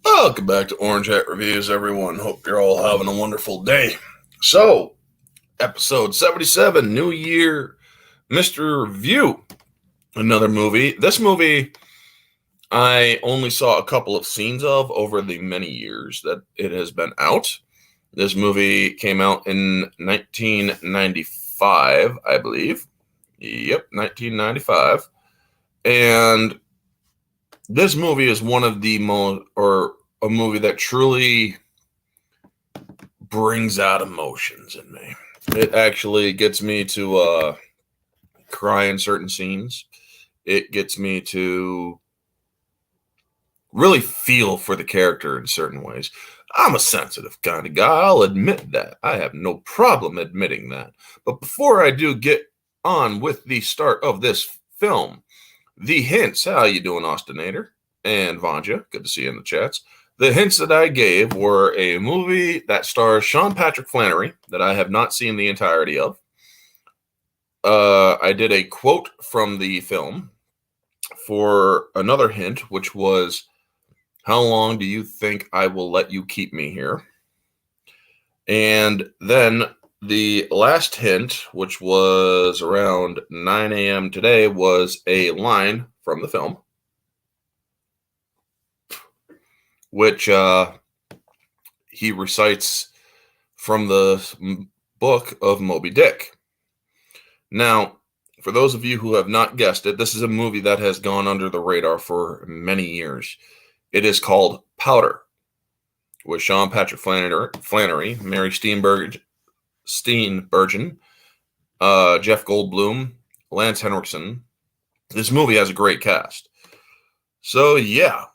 Welcome back to Orange Hat Reviews, everyone. Hope you're all having a wonderful day. So, episode 77, New Year, Mr. Review. Another movie. This movie, I only saw a couple of scenes of over the many years that it has been out. This movie came out in 1995, I believe. Yep, 1995. And this movie is one of the most, or a movie that truly brings out emotions in me. It actually gets me to cry in certain scenes. It gets me to really feel for the character in certain ways. I'm a sensitive kind of guy. I'll admit that. I have no problem admitting that. But before I do get on with the start of this film, the hints. How you doing, Austinator? And Vanja, good to see you in the chats. The hints that I gave were a movie that stars Sean Patrick Flanery that I have not seen the entirety of. I did a quote from the film for another hint, which was, "How long do you think I will let you keep me here?" And then the last hint, which was around 9 a.m. today, was a line from the film, which he recites from the book of Moby Dick. Now, for those of you who have not guessed it, this is a movie that has gone under the radar for many years. It is called Powder, with Sean Patrick Flanery, Mary Steenburgen, Jeff Goldblum, Lance Henriksen. This movie has a great cast. So, yeah.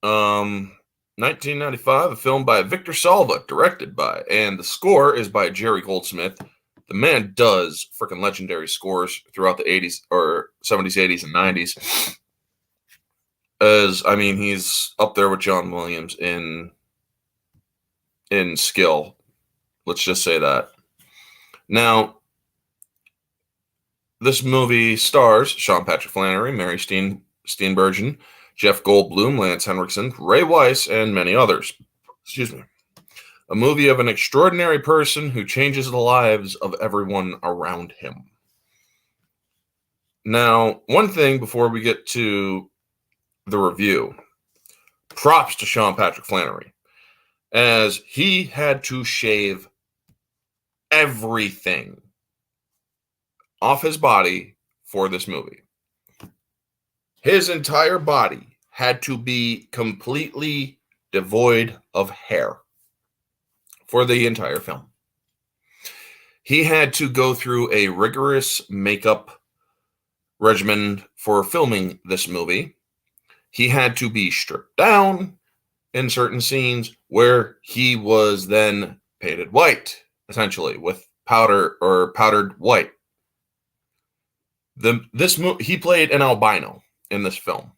1995, a film by Victor Salva, directed by, and the score is by Jerry Goldsmith. The man does freaking legendary scores throughout the 80s or 70s, 80s, and 90s. He's up there with John Williams in skill. Let's just say that. Now, this movie stars Sean Patrick Flanery, Mary Steenburgen, Jeff Goldblum, Lance Henriksen, Ray Weiss, and many others. Excuse me. A movie of an extraordinary person who changes the lives of everyone around him. Now, one thing before we get to the review. Props to Sean Patrick Flanery, as he had to shave everything off his body for this movie. His entire body had to be completely devoid of hair for the entire film. He had to go through a rigorous makeup regimen for filming this movie. He had to be stripped down in certain scenes where he was then painted white, essentially, with powdered white. He played an albino in this film.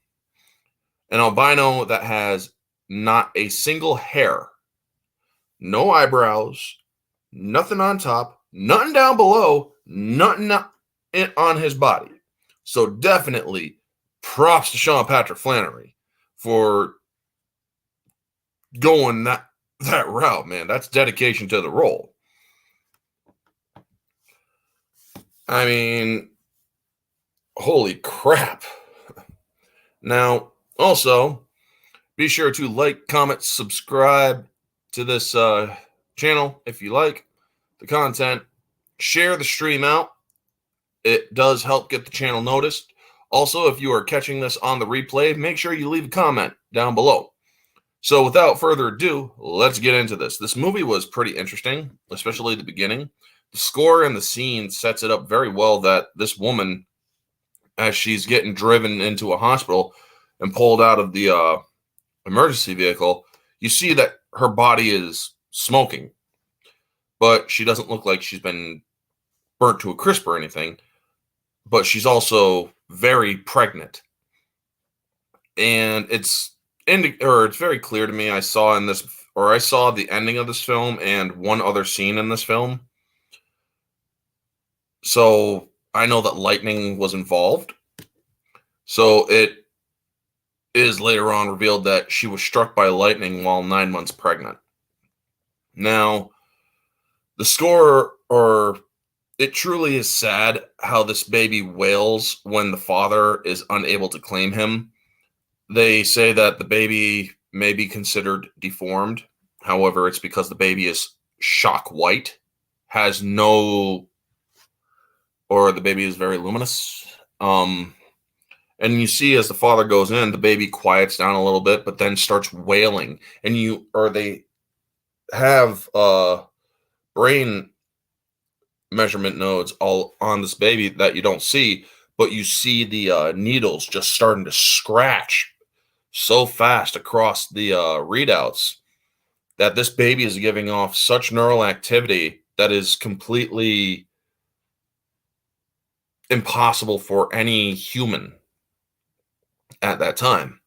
An albino that has not a single hair, no eyebrows, nothing on top, nothing down below, nothing on his body. So definitely props to Sean Patrick Flanery for going that route, man. That's dedication to the role. I mean, holy crap. Now, also, be sure to like, comment, subscribe to this channel if you like the content. Share the stream out. It does help get the channel noticed. Also, if you are catching this on the replay, make sure you leave a comment down below. So without further ado, let's get into this. This movie was pretty interesting, especially the beginning. The score and the scene sets it up very well that this woman, as she's getting driven into a hospital and pulled out of the emergency vehicle, you see that her body is smoking, but she doesn't look like she's been burnt to a crisp or anything, but she's also very pregnant. And it's very clear to me. I saw the ending of this film and one other scene in this film. So I know that lightning was involved. So it is later on revealed that she was struck by lightning while 9 months pregnant. Now, the score, or it truly is sad how this baby wails when the father is unable to claim him. They say that the baby may be considered deformed. However, it's because the baby is shock white, has no, or the baby is very luminous. And you see as the father goes in, the baby quiets down a little bit, but then starts wailing. And they have brain measurement nodes all on this baby that you don't see, but you see the needles just starting to scratch so fast across the readouts that this baby is giving off such neural activity that is completely impossible for any human at that time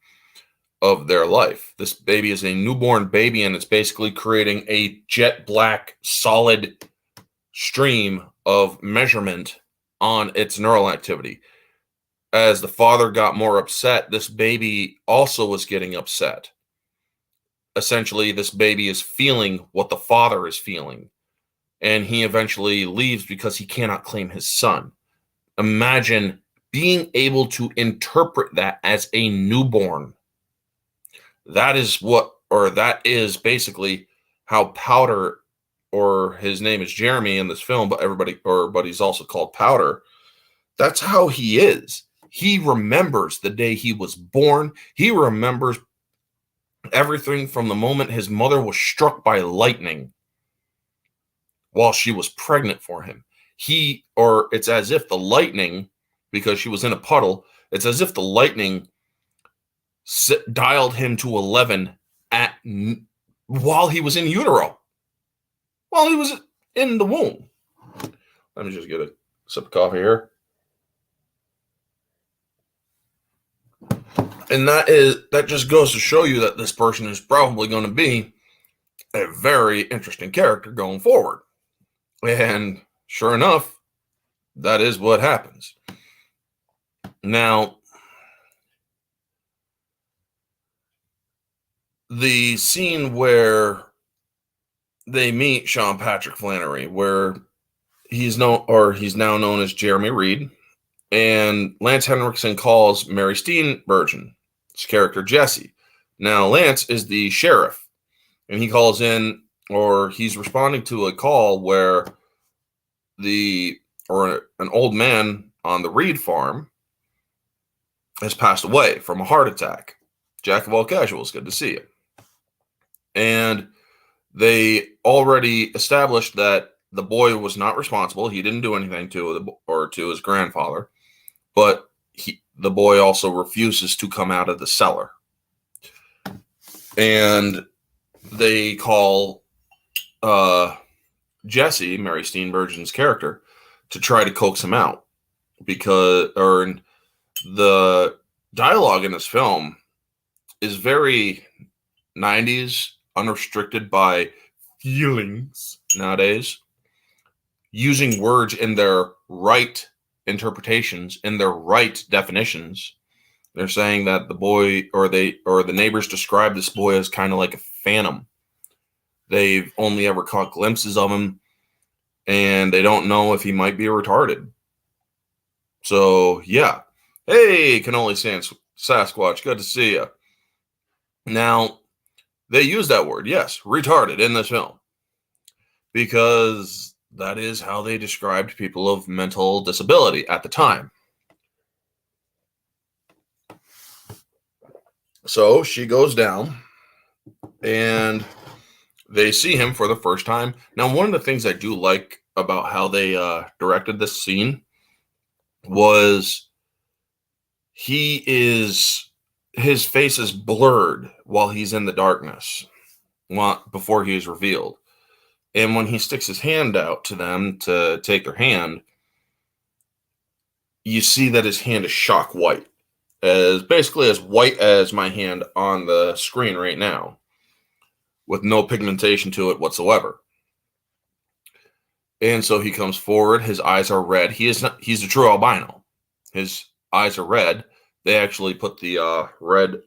of their life. This baby is a newborn baby, and it's basically creating a jet black solid stream of measurement on its neural activity. As the father got more upset, this baby also was getting upset. Essentially, this baby is feeling what the father is feeling, and he eventually leaves because he cannot claim his son. Imagine being able to interpret that as a newborn. That is basically how Powder, or his name is Jeremy in this film, but he's also called Powder. That's how he is. He remembers the day he was born. He remembers everything from the moment his mother was struck by lightning while she was pregnant for him. It's as if the lightning, because she was in a puddle, it's as if the lightning dialed him to 11 while he was in utero, while he was in the womb. Let me just get a sip of coffee here. And that just goes to show you that this person is probably going to be a very interesting character going forward. And sure enough, that is what happens. Now, the scene where they meet Sean Patrick Flanery, where he's now known as Jeremy Reed, and Lance Henriksen calls Mary Steenburgen's character Jesse. Now, Lance is the sheriff, and he calls in, or he's responding to a call where an old man on the Reed farm has passed away from a heart attack. Jack of all casuals, good to see you. And they already established that the boy was not responsible. He didn't do anything to his grandfather, but the boy also refuses to come out of the cellar. And they call Jesse, Mary Steenburgen's character, to try to coax him out, because the dialogue in this film is very 90s, unrestricted by feelings nowadays, using words in their right interpretations, in their right definitions. They're saying that the boy, or the neighbors describe this boy as kind of like a phantom. They've only ever caught glimpses of him, and they don't know if he might be retarded. So, yeah. Hey, Cannoli Sasquatch, good to see you. Now, they use that word, yes, retarded, in this film, because that is how they described people of mental disability at the time. So she goes down, and they see him for the first time. Now, one of the things I do like about how they directed this scene was his face is blurred while he's in the darkness, before he is revealed. And when he sticks his hand out to them to take their hand, you see that his hand is shock white, basically as white as my hand on the screen right now, with no pigmentation to it whatsoever. And so he comes forward. His eyes are red. He's a true albino. His eyes are red. They actually put the red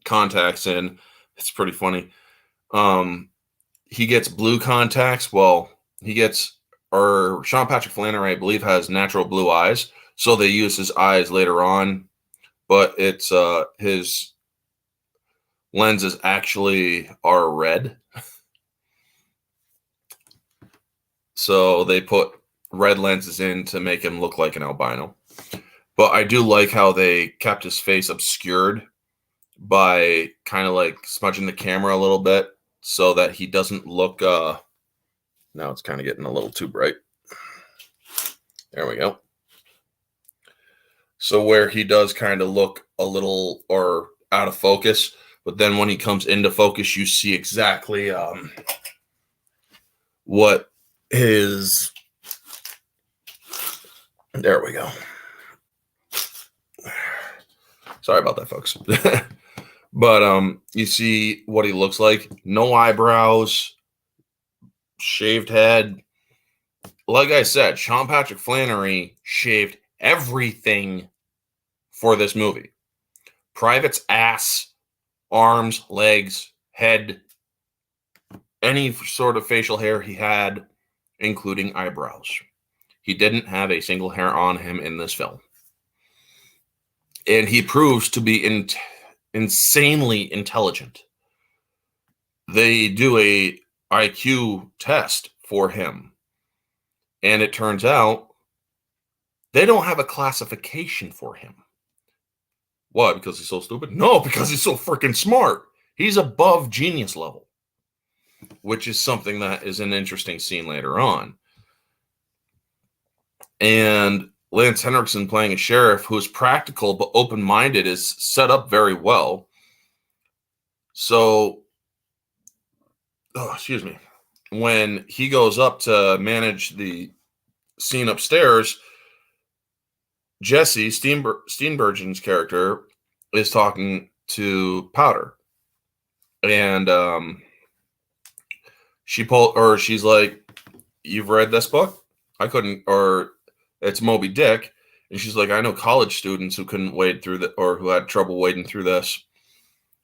contacts in. It's pretty funny. He gets blue contacts. Well, Sean Patrick Flanery, I believe, has natural blue eyes. So they use his eyes later on, but it's his lenses actually are red. So they put red lenses in to make him look like an albino. But I do like how they kept his face obscured by kind of like smudging the camera a little bit so that he doesn't look now it's kind of getting a little too bright. There we go. So where he does kind of look a little or out of focus, but then when he comes into focus, you see exactly what his. There we go. Sorry about that, folks. But you see what he looks like. No eyebrows, shaved head. Like I said, Sean Patrick Flanery shaved everything for this movie. Private's ass, arms, legs, head, any sort of facial hair he had, including eyebrows. He didn't have a single hair on him in this film. And he proves to be insanely intelligent. They do a IQ test for him. And it turns out they don't have a classification for him. Why? Because he's so stupid? No, because he's so freaking smart. He's above genius level, which is something that is an interesting scene later on. And Lance Henriksen playing a sheriff who is practical but open-minded is set up very well. So, excuse me, when he goes up to manage the scene upstairs, Jesse Steenburgen's character is talking to Powder, and she's like, "You've read this book? I couldn't," or it's Moby Dick, and she's like, "I know college students who couldn't wade through or who had trouble wading through this,"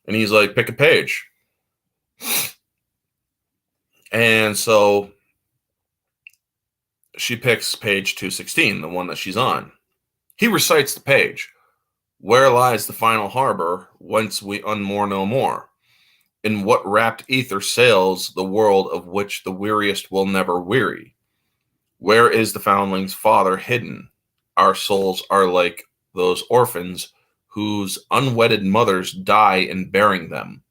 and he's like, "Pick a page," and so she picks page 216, the one that she's on. He recites the page. "Where lies the final harbor, whence we unmoor no more? In what rapt ether sails the world of which the weariest will never weary? Where is the foundling's father hidden? Our souls are like those orphans whose unwedded mothers die in bearing them,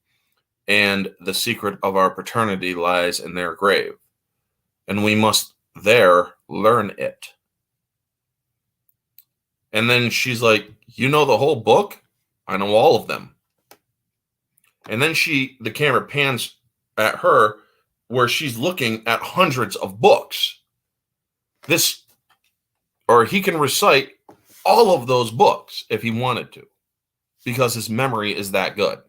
and the secret of our paternity lies in their grave, and we must there learn it." And then she's like, "You know the whole book?" "I know all of them." And then the camera pans at her where she's looking at hundreds of books. He can recite all of those books if he wanted to, because his memory is that good.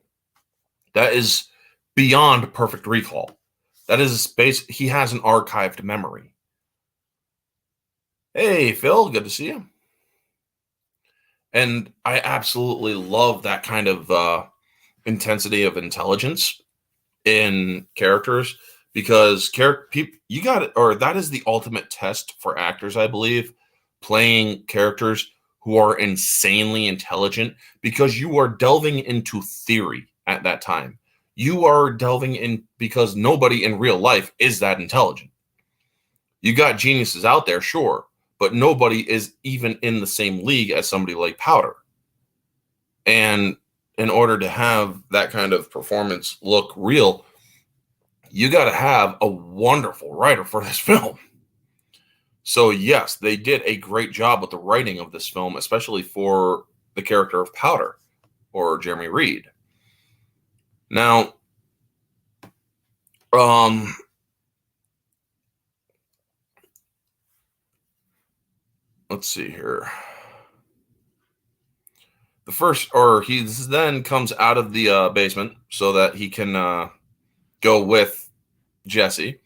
That is beyond perfect recall. That is he has an archived memory. Hey, Phil, good to see you. And I absolutely love that kind of intensity of intelligence in characters, because you got it, or that is the ultimate test for actors, I believe, playing characters who are insanely intelligent, because you are delving into theory at that time. You are delving in because nobody in real life is that intelligent. You got geniuses out there, sure, but nobody is even in the same league as somebody like Powder. And in order to have that kind of performance look real, you got to have a wonderful writer for this film. So yes, they did a great job with the writing of this film, especially for the character of Powder, or Jeremy Reed. Now, let's see here. He then comes out of the basement so that he can go with Jesse.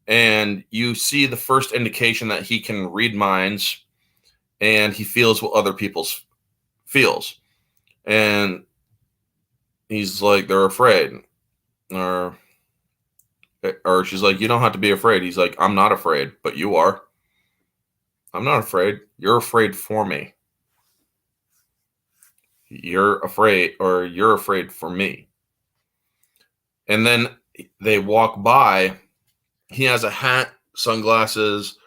And you see the first indication that he can read minds, and he feels what other people's feels. And he's like, they're afraid, or she's like, you don't have to be afraid. He's like, I'm not afraid, but you are. I'm not afraid. You're afraid for me. You're afraid, or you're afraid for me. And then they walk by. He has a hat, sunglasses,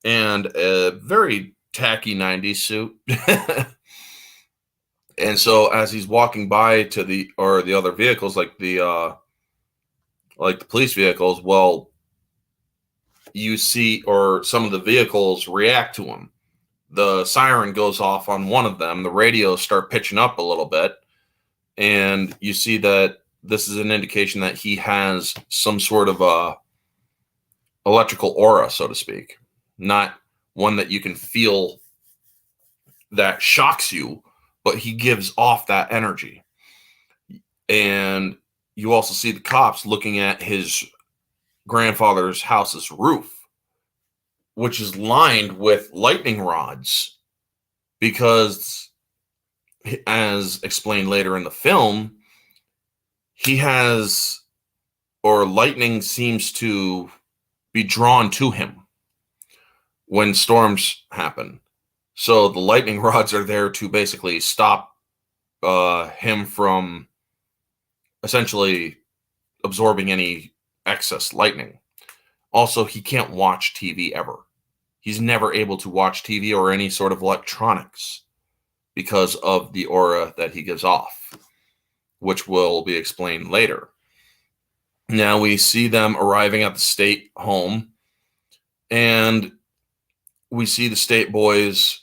and a very tacky 90s suit. And so as he's walking by to the other vehicles, like the police vehicles, well, you see, or some of the vehicles react to him. The siren goes off on one of them. The radios start pitching up a little bit, and you see that this is an indication that he has some sort of a electrical aura, so to speak, not one that you can feel that shocks you, but he gives off that energy. And you also see the cops looking at his grandfather's house's roof, which is lined with lightning rods, because, as explained later in the film, he has, or lightning seems to be drawn to him when storms happen. So the lightning rods are there to basically stop him from essentially absorbing any excess lightning. Also, he can't watch TV ever. He's never able to watch TV or any sort of electronics because of the aura that he gives off, which will be explained later. Now we see them arriving at the state home, and we see the state boys,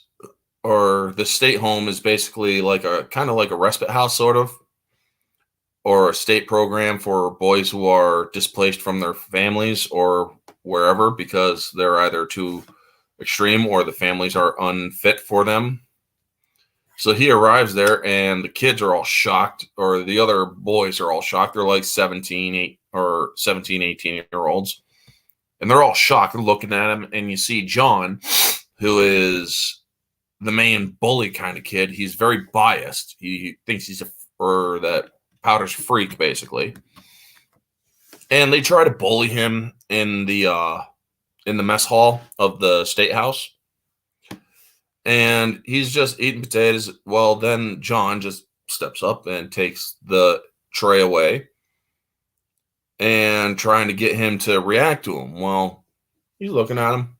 or the state home is basically like a kind of like a respite house, sort of, or a state program for boys who are displaced from their families or wherever because they're either too extreme or the families are unfit for them. So he arrives there, and the kids are all shocked, or the other boys are all shocked. They're like 17, 18-year-olds. And they're all shocked. They're looking at him, and you see John, who is the main bully kind of kid. He's very biased. He thinks he's that Powder's freak, basically. And they try to bully him in the mess hall of the state house. And he's just eating potatoes. Well, then John just steps up and takes the tray away and trying to get him to react to him. Well, he's looking at him,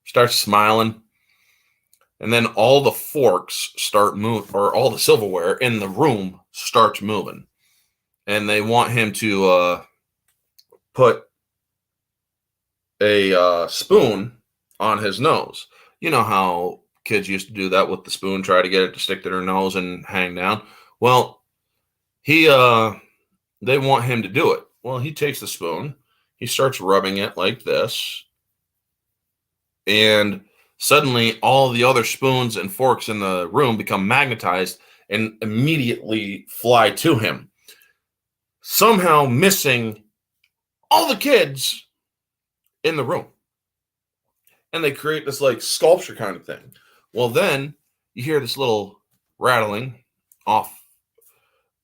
starts smiling, and then all the forks start moving, or all the silverware in the room starts moving. And they want him to put a spoon on his nose. You know how kids used to do that with the spoon, try to get it to stick to their nose and hang down. Well, they want him to do it. Well, he takes the spoon, he starts rubbing it like this, and suddenly all the other spoons and forks in the room become magnetized and immediately fly to him, somehow missing all the kids in the room. And they create this like sculpture kind of thing. Well, then you hear this little rattling off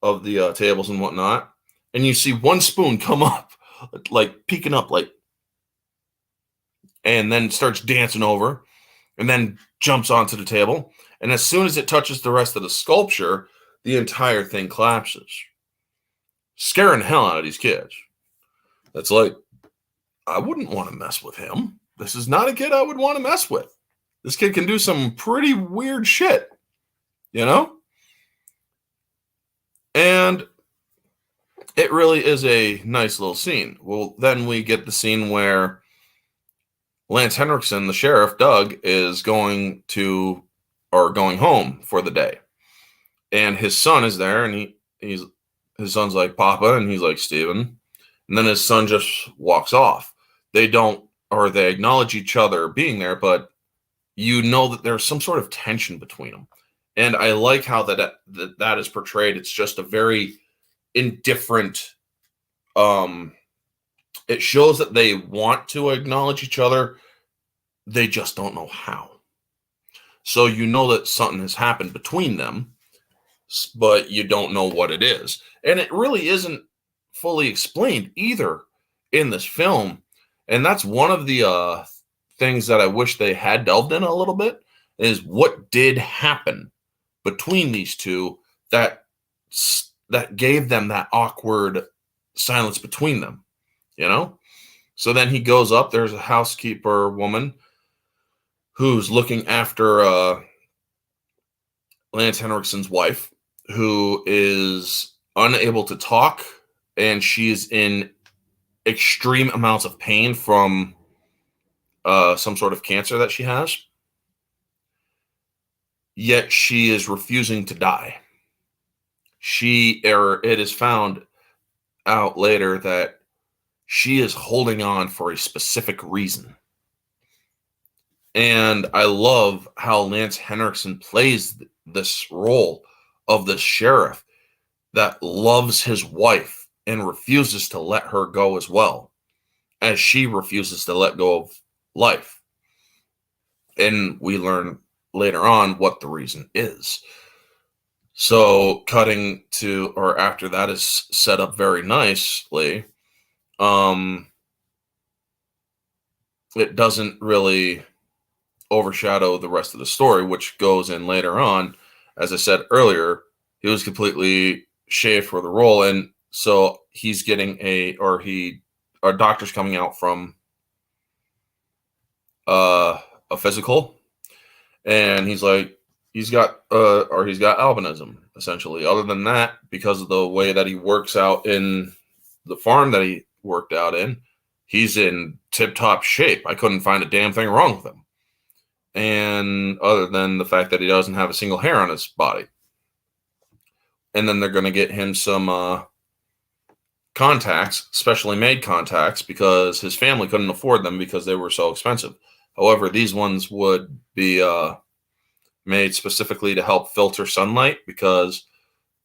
of the tables and whatnot, and you see one spoon come up, like peeking up, like, and then starts dancing over, and then jumps onto the table. And as soon as it touches the rest of the sculpture, the entire thing collapses, scaring the hell out of these kids. That's like, I wouldn't want to mess with him. This is not a kid I would want to mess with. This kid can do some pretty weird shit, you know? And it really is a nice little scene. Well, then we get the scene where Lance Henriksen, the sheriff, Doug, is going home for the day. And his son is there, and his son's like, Papa, and he's like, Steven. And then his son just walks off. They acknowledge each other being there, but you know that there's some sort of tension between them. And I like how that is portrayed. It's just a very indifferent, it shows that they want to acknowledge each other. They just don't know how. So you know that something has happened between them. but you don't know what it is. And it really isn't fully explained either in this film. And that's one of the things that I wish they had delved in a little bit, is what did happen between these two that gave them that awkward silence between them, you know? So then he goes up, there's a housekeeper woman who's looking after Lance Henriksen's wife, who is unable to talk, and she's in extreme amounts of pain from some sort of cancer that she has. Yet she is refusing to die. It is found out later that she is holding on for a specific reason. And I love how Lance Henriksen plays this role of the sheriff that loves his wife and refuses to let her go as well, as she refuses to let go of life. And we learn later on what the reason is. So cutting to, or after that is set up very nicely, it doesn't really overshadow the rest of the story, which goes in later on. As I said earlier, he was completely shaved for the role, and so he's getting our doctor's coming out from a physical, and he's like, he's got albinism, essentially. Other than that, because of the way that he works out in the farm that he worked out in, he's in tip-top shape. I couldn't find a damn thing wrong with him. And other than the fact that he doesn't have a single hair on his body. And then they're going to get him some contacts, specially made contacts, because his family couldn't afford them because they were so expensive. However, these ones would be made specifically to help filter sunlight, because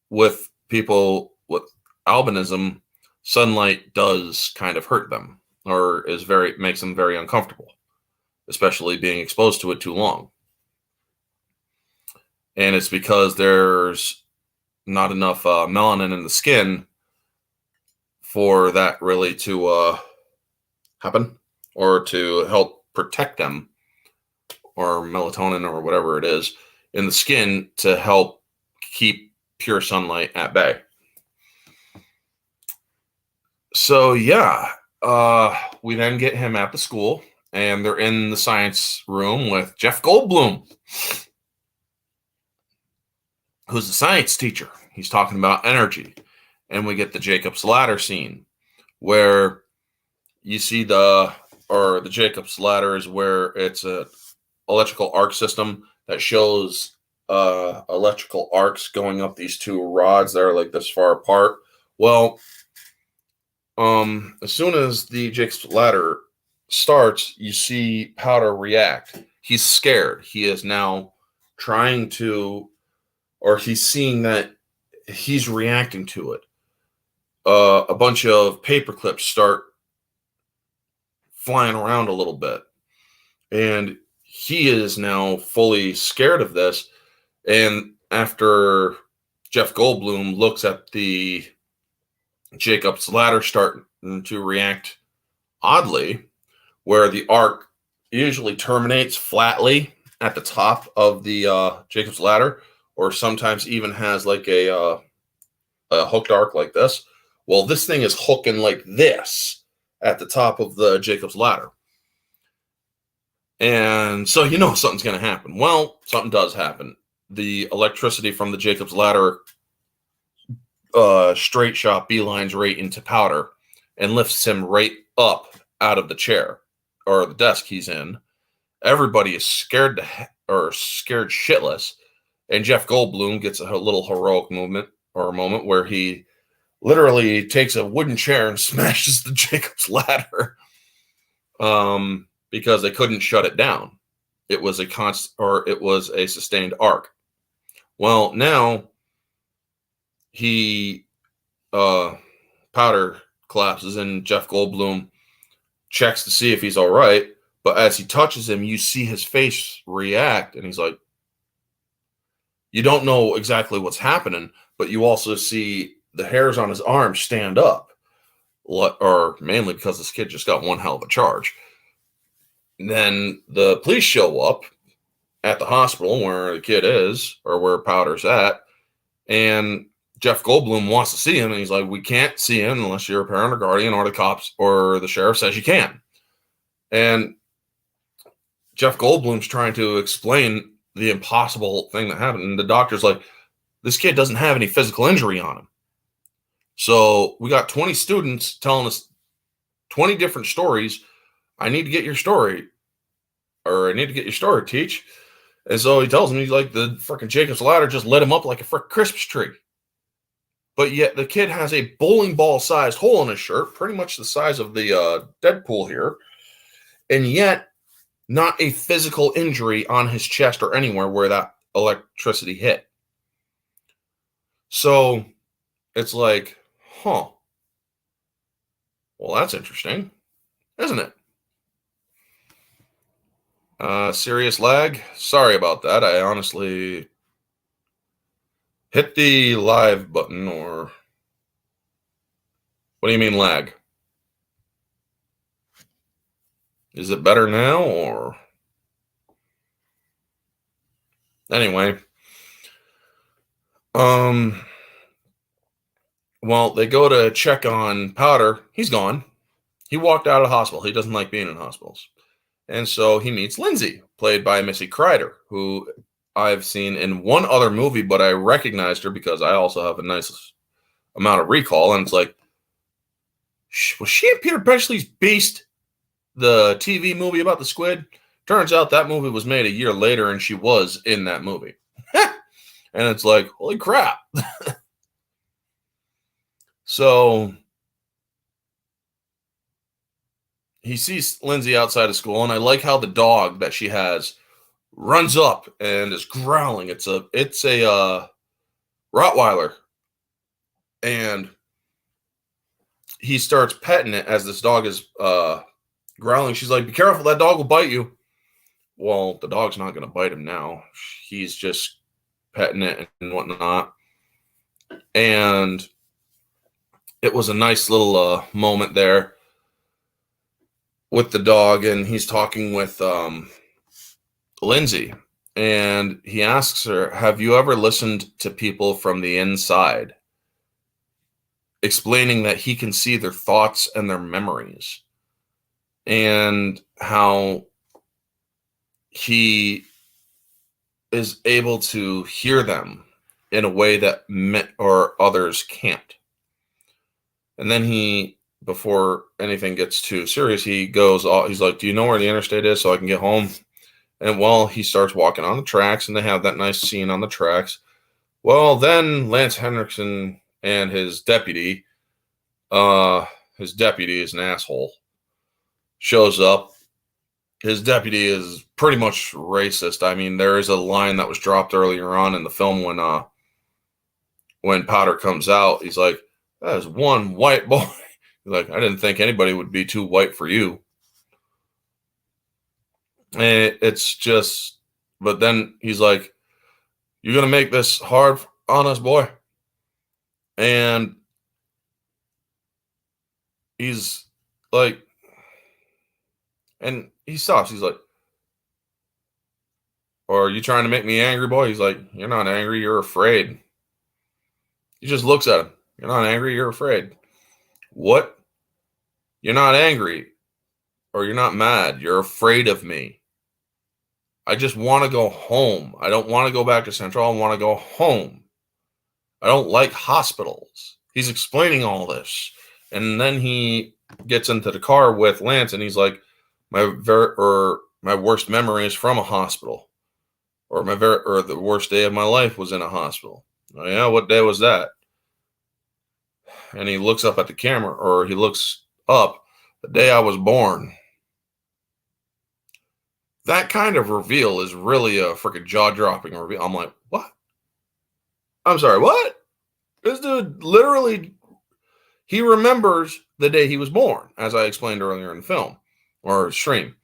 with people with albinism, sunlight does kind of hurt them, or makes them very uncomfortable, especially being exposed to it too long. And it's because there's not enough melanin in the skin for that really to happen, or to help protect them, or melatonin or whatever it is in the skin to help keep pure sunlight at bay. So yeah, we then get him at the school, and they're in the science room with Jeff Goldblum, who's the science teacher. He's talking about energy. And we get the Jacob's Ladder scene, where you see the Jacob's Ladder is where it's a electrical arc system that shows electrical arcs going up these two rods that are like this far apart. Well, as soon as the Jacob's Ladder starts, you see Powder react. He's scared. He is now trying to, or he's seeing that he's reacting to it. A bunch of paper clips start flying around a little bit, and he is now fully scared of this. And after Jeff Goldblum looks at the Jacob's Ladder starting to react oddly, where the arc usually terminates flatly at the top of the Jacob's Ladder, or sometimes even has like a hooked arc like this. Well, this thing is hooking like this at the top of the Jacob's Ladder. And so you know something's going to happen. Well, something does happen. The electricity from the Jacob's Ladder straight shot beelines right into Powder and lifts him right up out of the chair or the desk he's in. Everybody is scared shitless, and Jeff Goldblum gets a little heroic moment where he literally takes a wooden chair and smashes the Jacob's Ladder because they couldn't shut it down. It was a sustained arc. Well, now Powder collapses, and Jeff Goldblum checks to see if he's all right. But as he touches him, you see his face react, and he's like, You don't know exactly what's happening, but you also see the hairs on his arm stand up, or mainly because this kid just got one hell of a charge. And then the police show up at the hospital where the kid is, or where Powder's at, and Jeff Goldblum wants to see him, and he's like, we can't see him unless you're a parent or guardian, or the cops or the sheriff says you can. And Jeff Goldblum's trying to explain the impossible thing that happened, and the doctor's like, this kid doesn't have any physical injury on him. So we got 20 students telling us 20 different stories. I need to get your story, teach. And so he tells him, he's like, the freaking Jacob's Ladder just lit him up like a frick Christmas tree. But yet the kid has a bowling ball sized hole in his shirt, pretty much the size of the Deadpool here. And yet not a physical injury on his chest or anywhere where that electricity hit. So it's like, well, that's interesting, isn't it? Serious lag. Sorry about that. I honestly hit the live button, or what do you mean lag? Is it better now, or anyway? Well, they go to check on Powder. He's gone. He walked out of the hospital. He doesn't like being in hospitals. And so he meets Lindsay, played by Missy Kreider, who I've seen in one other movie, but I recognized her because I also have a nice amount of recall. And it's like, was she in Peter Benchley's Beast, the TV movie about the squid? Turns out that movie was made a year later, and she was in that movie. And it's like, holy crap. So he sees Lindsay outside of school, and I like how the dog that she has runs up and is growling. It's a Rottweiler, and he starts petting it as this dog is growling. She's like, "Be careful, that dog will bite you." Well, the dog's not going to bite him now. He's just petting it and whatnot, and it was a nice little moment there with the dog, and he's talking with Lindsay, and he asks her, have you ever listened to people from the inside? Explaining that he can see their thoughts and their memories, and how he is able to hear them in a way that or others can't. And then he, before anything gets too serious, he goes, he's like, do you know where the interstate is so I can get home? And well, he starts walking on the tracks, and they have that nice scene on the tracks. Well, then Lance Henriksen and his deputy is an asshole, shows up. His deputy is pretty much racist. I mean, there is a line that was dropped earlier on in the film when Powder comes out. He's like, that is one white boy. He's like, I didn't think anybody would be too white for you. And it's just, but then he's like, you're going to make this hard on us, boy. And he's like, and he stops. He's like, or are you trying to make me angry, boy? He's like, you're not angry, you're afraid. He just looks at him. You're not angry, you're afraid. What? You're not angry, or you're not mad. You're afraid of me. I just want to go home. I don't want to go back to Central. I want to go home. I don't like hospitals. He's explaining all this. And then he gets into the car with Lance, and he's like, my worst memory is from a hospital. Or the worst day of my life was in a hospital. Oh yeah, what day was that? And he looks up at the camera, or he looks up, the day I was born. That kind of reveal is really a freaking jaw-dropping reveal. I'm like, what? I'm sorry, what? This dude literally, he remembers the day he was born, as I explained earlier in the film, or stream.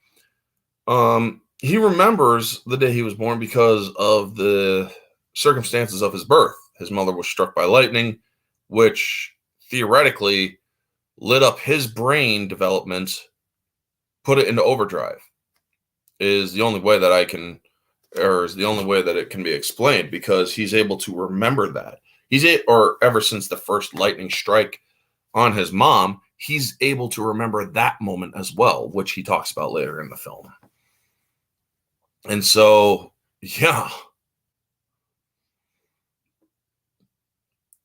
He remembers the day he was born because of the circumstances of his birth. His mother was struck by lightning, which theoretically lit up his brain development, put it into overdrive, is the only way that is the only way that it can be explained, because he's able to remember that. Or ever since the first lightning strike on his mom, he's able to remember that moment as well, which he talks about later in the film. And so, yeah,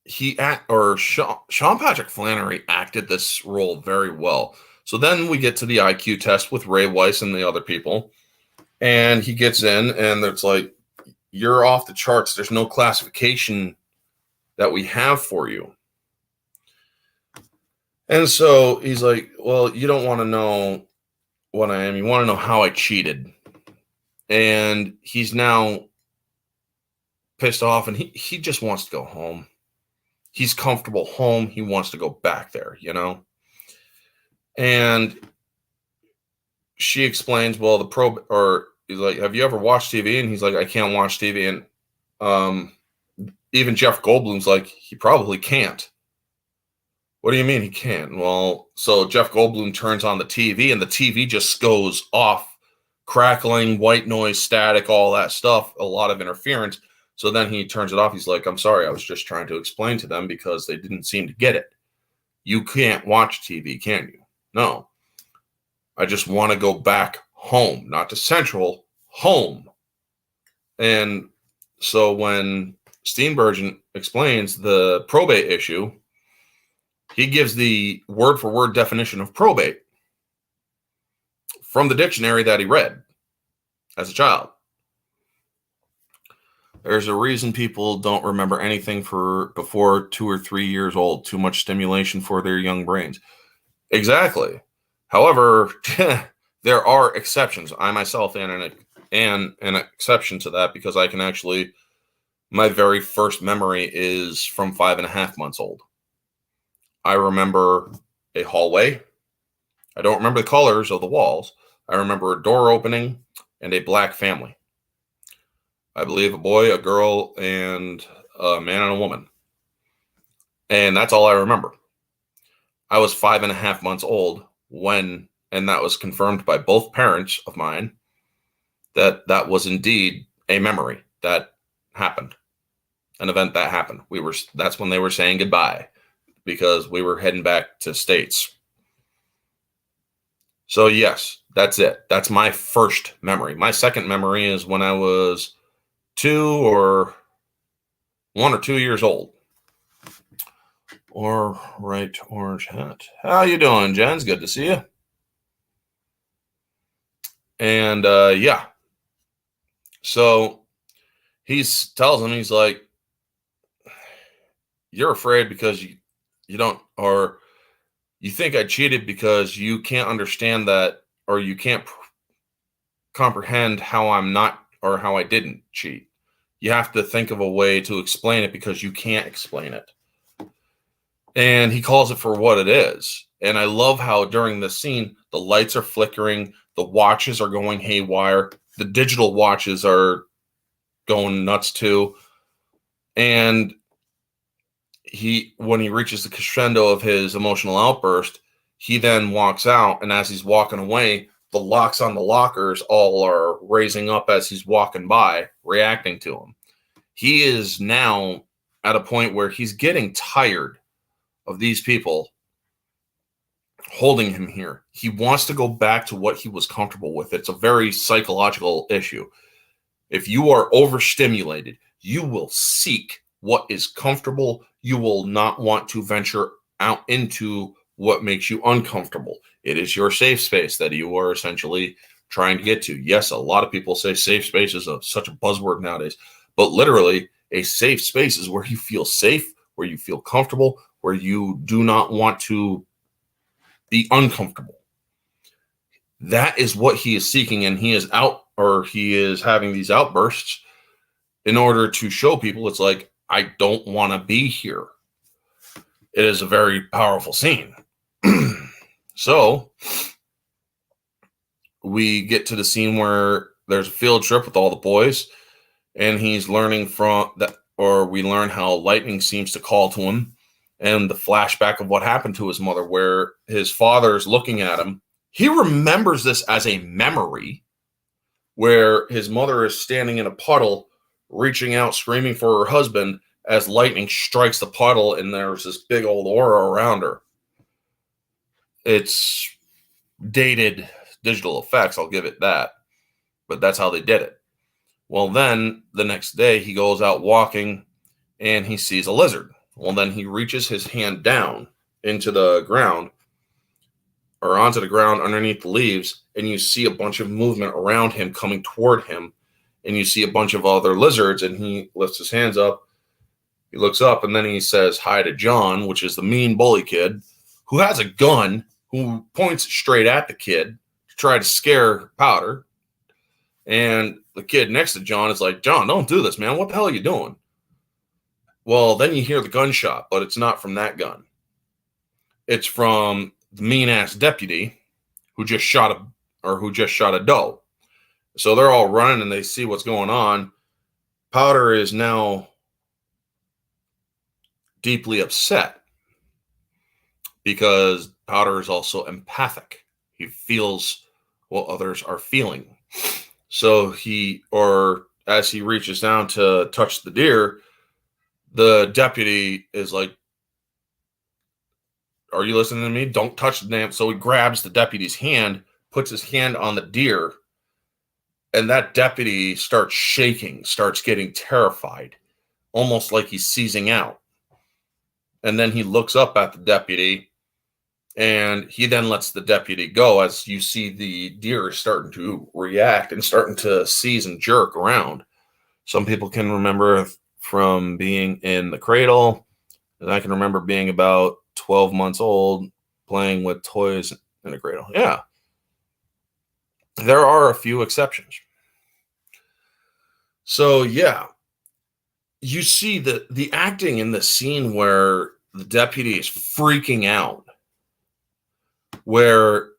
Sean Patrick Flanery acted this role very well. So then we get to the IQ test with Ray Weiss and the other people, and he gets in, and it's like, you're off the charts. There's no classification that we have for you. And so he's like, well, you don't want to know what I am. You want to know how I cheated. And he's now pissed off, and he just wants to go home. He's comfortable home. He wants to go back there, you know? And she explains, well, he's like, have you ever watched TV? And he's like, I can't watch TV. And even Jeff Goldblum's like, he probably can't. What do you mean he can't? Well, so Jeff Goldblum turns on the TV, and the TV just goes off, crackling, white noise, static, all that stuff, a lot of interference. So then he turns it off. He's like, I'm sorry, I was just trying to explain to them because they didn't seem to get it. You can't watch TV, can you? No. I just want to go back home, not to Central, home. And so when Steenburgen explains the probate issue, he gives the word-for-word definition of probate from the dictionary that he read as a child. There's a reason people don't remember anything for before 2 or 3 years old. Too much stimulation for their young brains. Exactly. However, there are exceptions. I myself am an exception to that, because I can actually, my very first memory is from 5.5 months old. I remember a hallway. I don't remember the colors of the walls. I remember a door opening and a black family. I believe a boy, a girl, and a man and a woman. And that's all I remember. I was 5.5 months old when, and that was confirmed by both parents of mine, that was indeed a memory that happened, an event that happened. That's when they were saying goodbye, because we were heading back to States. So yes, that's it. That's my first memory. My second memory is when I was 1 or 2 years old. Or right orange hat. How you doing, Jens? Good to see you. And yeah. So he tells him, he's like, you're afraid because you don't, or you think I cheated because you can't understand that, or you can't comprehend how I'm not, or how I didn't cheat. You have to think of a way to explain it because you can't explain it. And he calls it for what it is. And I love how during the scene, the lights are flickering, the watches are going haywire, the digital watches are going nuts too. And when he reaches the crescendo of his emotional outburst, he then walks out, and as he's walking away, the locks on the lockers all are raising up as he's walking by, reacting to him. He is now at a point where he's getting tired of these people holding him here. He wants to go back to what he was comfortable with. It's a very psychological issue. If you are overstimulated, you will seek what is comfortable. You will not want to venture out into what makes you uncomfortable. It is your safe space that you are essentially trying to get to. Yes, a lot of people say safe space is such a buzzword nowadays, but literally a safe space is where you feel safe, where you feel comfortable, where you do not want to be uncomfortable. That is what he is seeking, and he is having these outbursts in order to show people, it's like, I don't want to be here. It is a very powerful scene. So we get to the scene where there's a field trip with all the boys, and he's learning from that, or we learn how lightning seems to call to him, and the flashback of what happened to his mother, where his father's looking at him. He remembers this as a memory, where his mother is standing in a puddle, reaching out, screaming for her husband as lightning strikes the puddle, and there's this big old aura around her. It's dated digital effects, I'll give it that, but that's how they did it. Well, then the next day he goes out walking and he sees a lizard. Well, then he reaches his hand down into the ground, or onto the ground underneath the leaves, and you see a bunch of movement around him coming toward him, and you see a bunch of other lizards, and he lifts his hands up. He looks up, and then he says hi to John, which is the mean bully kid, who has a gun, who points straight at the kid to try to scare Powder. And the kid next to John is like, John, don't do this, man. What the hell are you doing? Well, then you hear the gunshot, but it's not from that gun. It's from the mean-ass deputy who just shot a doe. So they're all running and they see what's going on. Powder is now deeply upset because Powder is also empathic. He feels what others are feeling. So as he reaches down to touch the deer, the deputy is like, are you listening to me? Don't touch the damn. So he grabs the deputy's hand, puts his hand on the deer, and that deputy starts shaking, starts getting terrified, almost like he's seizing out. And then he looks up at the deputy, and he then lets the deputy go as you see the deer is starting to react and starting to seize and jerk around. Some people can remember from being in the cradle, and I can remember being about 12 months old playing with toys in a cradle. Yeah. There are a few exceptions. So, yeah. You see the acting in the scene where the deputy is freaking out, where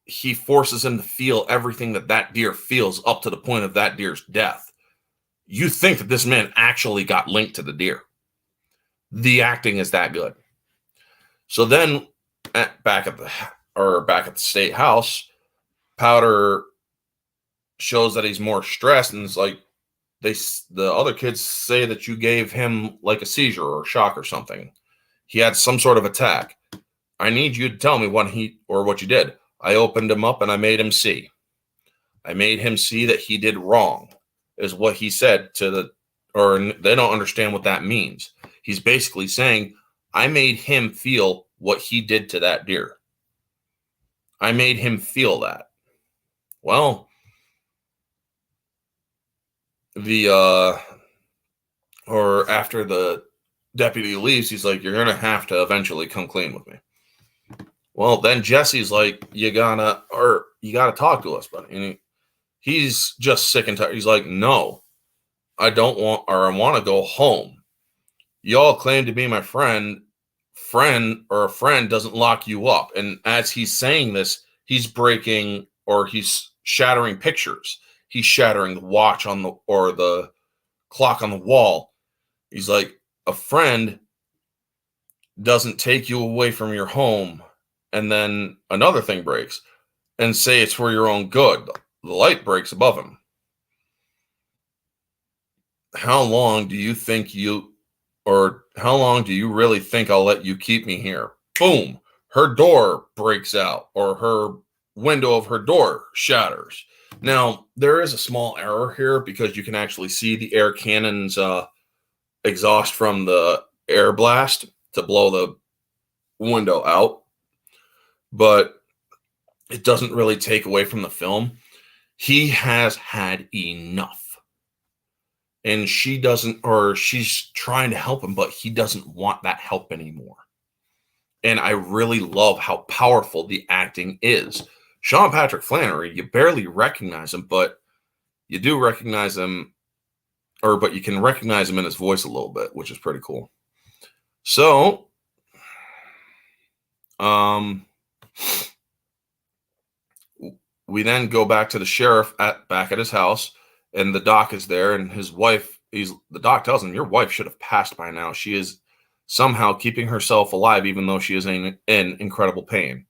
he forces him to feel everything that deer feels up to the point of that deer's death. You think that this man actually got linked to the deer. The acting is that good. So then back at the state house, Powder shows that he's more stressed, and it's like the other kids say that you gave him like a seizure or shock or something. He had some sort of attack. I need you to tell me what you did. I opened him up and I made him see. I made him see that he did wrong, is what he said or they don't understand what that means. He's basically saying, I made him feel what he did to that deer. I made him feel that. Well, after the deputy leaves, he's like, you're going to have to eventually come clean with me. Well, then Jesse's like, you gotta talk to us, buddy. And he's just sick and tired. He's like, no, I don't want, or I want to go home. Y'all claim to be my friend. A friend doesn't lock you up. And as he's saying this, he's shattering pictures. He's shattering the watch the clock on the wall. He's like, a friend doesn't take you away from your home and then another thing breaks and say it's for your own good. The light breaks above him. How long do you really think I'll let you keep me here? Boom. Her door breaks out, or her window of her door shatters. Now, there is a small error here because you can actually see the air cannon's exhaust from the air blast to blow the window out, but it doesn't really take away from the film. He has had enough. And she's trying to help him, but he doesn't want that help anymore. And I really love how powerful the acting is. Sean Patrick Flanery, you barely recognize him, but you do recognize him, but you can recognize him in his voice a little bit, which is pretty cool. So, we then go back to the sheriff back at his house, and the doc is there, and his wife. The doc tells him, "Your wife should have passed by now. She is somehow keeping herself alive, even though she is in incredible pain."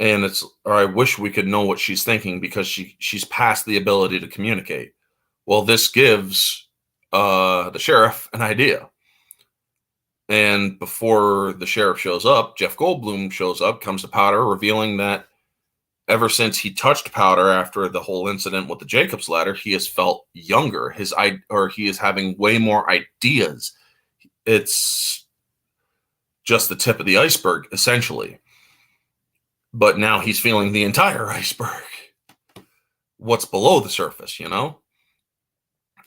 And or I wish we could know what she's thinking, because she's past the ability to communicate. Well, this gives the sheriff an idea. And before the sheriff shows up, Jeff Goldblum shows up, comes to Powder, revealing that ever since he touched Powder after the whole incident with the Jacob's ladder, he has felt younger. He is having way more ideas. It's just the tip of the iceberg, essentially. But now he's feeling the entire iceberg. What's below the surface,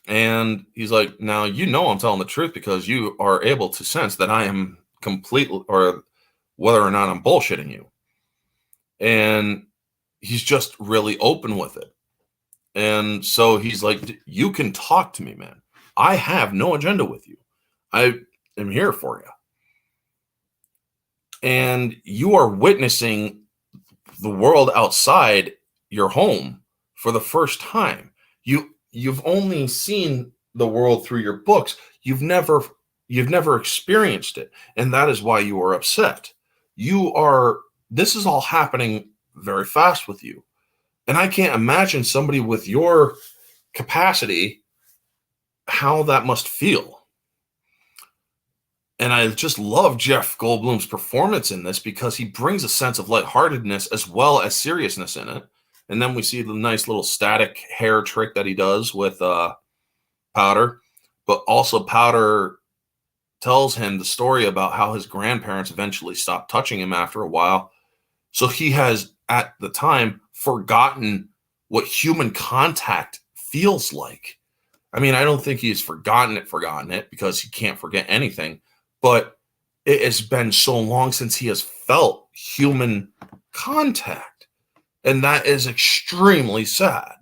And he's like, now I'm telling the truth, because you are able to sense that I am completely, or whether or not I'm bullshitting you. And he's just really open with it. And so he's like, you can talk to me, man. I have no agenda with you. I am here for you. And you are witnessing the world outside your home for the first time. You've only seen the world through your books. You've never experienced it. And that is why you are upset. This is all happening very fast with you. And I can't imagine somebody with your capacity, how that must feel. And I just love Jeff Goldblum's performance in this, because he brings a sense of lightheartedness as well as seriousness in it. And then we see the nice little static hair trick that he does with Powder. But also Powder tells him the story about how his grandparents eventually stopped touching him after a while. So he has, at the time, forgotten what human contact feels like. I mean, I don't think he's forgotten it, because he can't forget anything. But it has been so long since he has felt human contact. And that is extremely sad.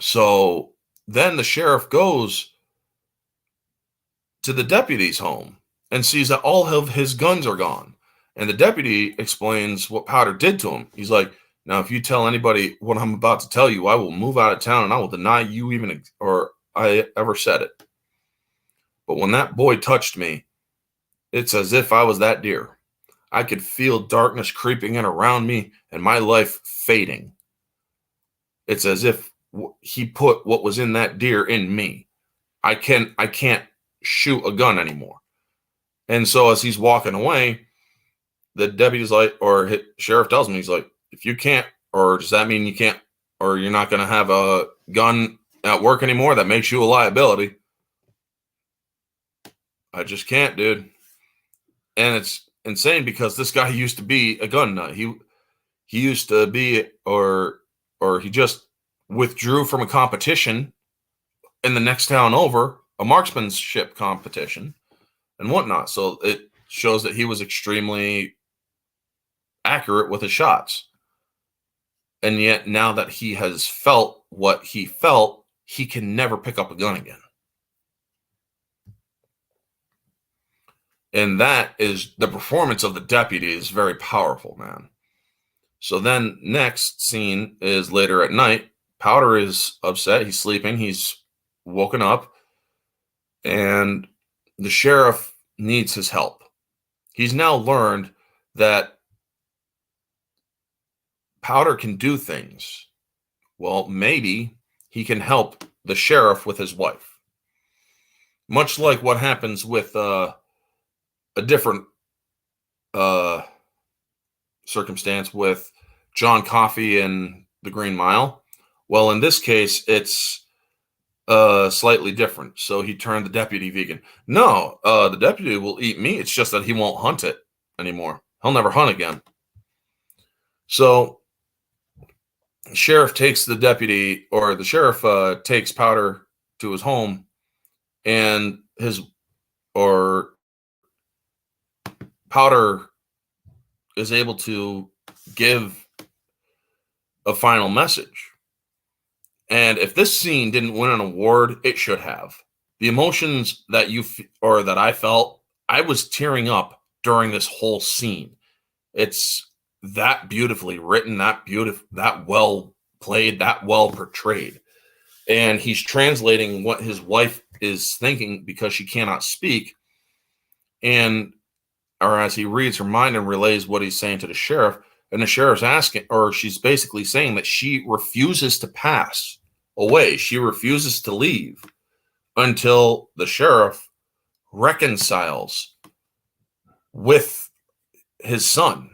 So then the sheriff goes to the deputy's home and sees that all of his guns are gone. And the deputy explains what Powder did to him. He's like, now, if you tell anybody what I'm about to tell you, I will move out of town, and I will deny you even, or I ever said it. But when that boy touched me, it's as if I was that deer. I could feel darkness creeping in around me and my life fading. It's as if he put what was in that deer in me. I can't shoot a gun anymore. And so as he's walking away, the deputy's like, or sheriff tells him, he's like, if you can't, or does that mean you can't, or you're not going to have a gun at work anymore? That makes you a liability. I just can't, dude. And it's insane, because this guy used to be a gun nut. He used to be, or he just withdrew from a competition in the next town over, a marksmanship competition and whatnot. So it shows that he was extremely accurate with his shots. And yet now that he has felt what he felt, he can never pick up a gun again. And that is the performance of the deputy is very powerful, man. So then next scene is later at night. Powder is upset. He's sleeping. He's woken up. And the sheriff needs his help. He's now learned that Powder can do things. Well, maybe he can help the sheriff with his wife. Much like what happens with a different circumstance with John Coffey and the Green Mile. Well, in this case, it's slightly different. So he turned the deputy vegan. No, the deputy will eat meat. It's just that he won't hunt it anymore. He'll never hunt again. So sheriff takes the deputy, or the sheriff takes Powder to his home, and Powder is able to give a final message. And if this scene didn't win an award, it should have. The emotions that that I felt, I was tearing up during this whole scene. It's that beautifully written, that well played, that well portrayed. And he's translating what his wife is thinking because she cannot speak, and or as he reads her mind and relays what he's saying to the sheriff. And the sheriff's asking, or she's basically saying that she refuses to pass away. She refuses to leave until the sheriff reconciles with his son,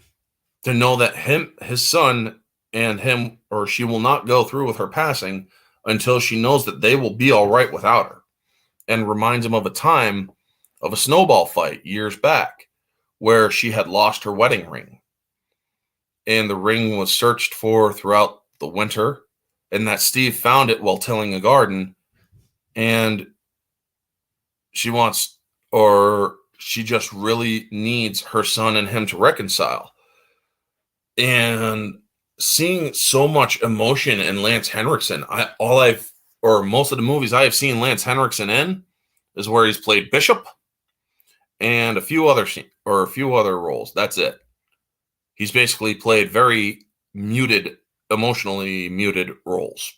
to know that his son and him, or she will not go through with her passing until she knows that they will be all right without her. And reminds him of a time of a snowball fight years back where she had lost her wedding ring. And the ring was searched for throughout the winter, and that Steve found it while tilling a garden. And she wants, or she just really needs her son and him to reconcile. And seeing so much emotion in Lance Henriksen, most of the movies I have seen Lance Henriksen in is where he's played Bishop and a few other roles. That's it. He's basically played very muted, emotionally muted roles.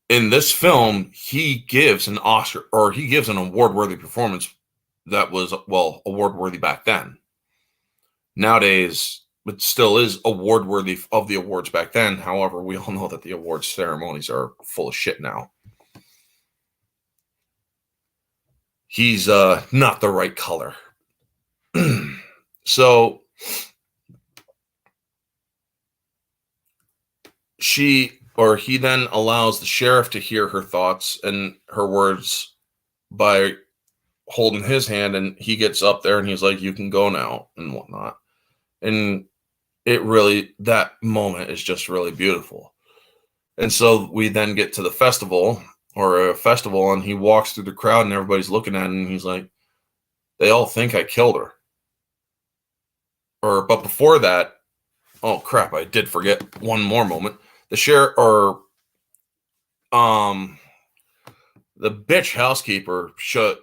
In this film, he gives an Oscar, or he gives an award-worthy performance that was, well, award-worthy back then. Nowadays, it still is award-worthy of the awards back then. However, we all know that the awards ceremonies are full of shit now. He's not the right color. So he then allows the sheriff to hear her thoughts and her words by holding his hand, and he gets up there and he's like, "You can go now," and whatnot. And that moment is just really beautiful. And so we then get to the festival, and he walks through the crowd and everybody's looking at him, and he's like, "They all think I killed her." But before that, oh crap, I did forget one more moment. The sheriff, the bitch housekeeper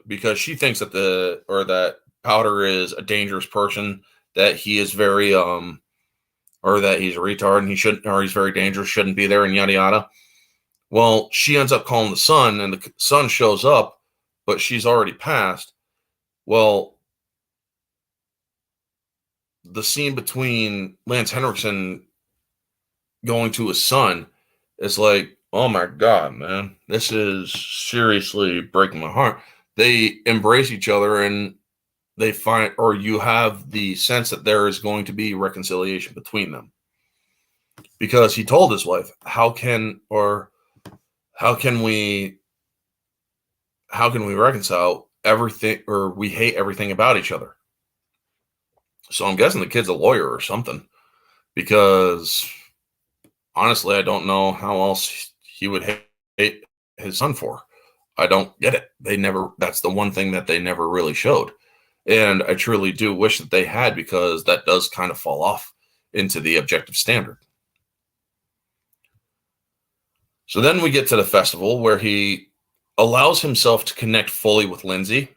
because she thinks that that Powder is a dangerous person, that he is very or that he's a retard and he's very dangerous, shouldn't be there, and yada yada. Well, she ends up calling the son, and the son shows up, but she's already passed. Well, the scene between Lance Henriksen going to his son is like, oh my God, man, this is seriously breaking my heart. They embrace each other, and you have the sense that there is going to be reconciliation between them, because he told his wife, how can we reconcile everything, or we hate everything about each other? So I'm guessing the kid's a lawyer or something, because honestly, I don't know how else he would hate his son for. I don't get it. That's the one thing that they never really showed. And I truly do wish that they had, because that does kind of fall off into the objective standard. So then we get to the festival where he allows himself to connect fully with Lindsay,